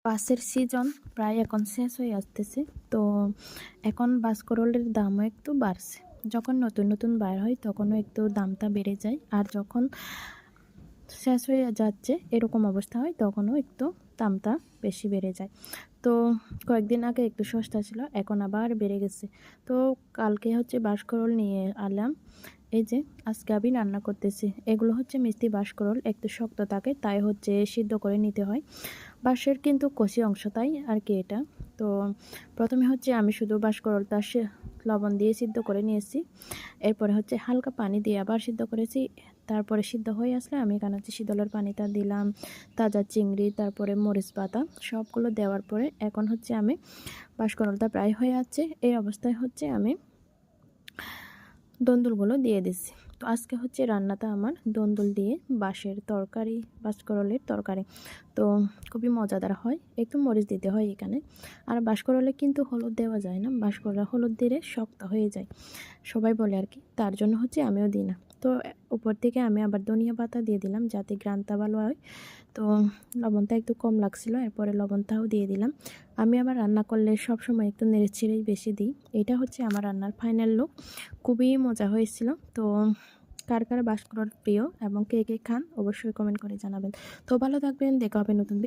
পাসের সিজন প্রায় এখন শেষ হয়ে আসতেছে। তো এখন বাসকরলের দামও একটু বাড়ছে। যখন নতুন নতুন বার হয় তখনও একটু দামটা বেড়ে যায়, আর যখন শেষ হয়ে যাচ্ছে এরকম অবস্থা হয় তখনও একটু দামটা বেশি বেড়ে যায়। তো কয়েকদিন আগে একটু সস্তা ছিল, এখন আবার বেড়ে গেছে। তো কালকে হচ্ছে বাসকরল নিয়ে আনলাম। এই যে আজকে আমি রান্না করতেছি। এগুলো হচ্ছে মিষ্টি বাসকরল, একটু শক্ত থাকে, তাই হচ্ছে সিদ্ধ করে নিতে হয়। বাঁশের কিন্তু কষি অংশ, তাই আর কি এটা। তো প্রথমে হচ্ছে আমি শুধু বাঁশকরলটা লবণ দিয়ে সিদ্ধ করে নিয়েছি। এরপরে হচ্ছে হালকা পানি দিয়ে আবার সিদ্ধ করেছি। তারপরে সিদ্ধ হয়ে আসলে আমি এখানে হচ্ছে শীতলের পানিটা দিলাম, তাজা চিংড়ি, তারপরে মরিচ পাতা সবগুলো দেওয়ার পরে এখন হচ্ছে আমি বাঁশকরলটা প্রায় হয়ে আছে, এই অবস্থায় হচ্ছে আমি দন্দুলগুলো দিয়ে দিচ্ছি। তো আজকে হচ্ছে রান্নাটা আমার দন্দুল দিয়ে বাঁশের তরকারি, বাঁশকরলের তরকারি। তো খুবই মজাদার হয়, একটু মরিচ দিতে হয় এখানে। আর বাঁশকরলে কিন্তু হলুদ দেওয়া যায় না, বাঁশকরলে হলুদ দিলে শক্ত হয়ে যায় সবাই বলে আর কি, তার জন্য হচ্ছে আমিও দিই না। তো উপর থেকে আমি আবার ধনিয়া পাতা দিয়ে দিলাম যাতে গ্রানটা ভালো হয়। তো লবণটা একটু কম লাগছিল, এরপরে লবণটাও দিয়ে দিলাম। আমি আবার রান্না করলে সব সময় একটু নেড়েচেড়েই বেশি দিই। এটা হচ্ছে আমার রান্নার ফাইনাল লুক। খুবই মজা হয়েছিল। তো কার কার বাঁশকরল প্রিয় এবং কে কে খান অবশ্যই কমেন্ট করে জানাবেন। তো ভালো থাকবেন, দেখা হবে নতুন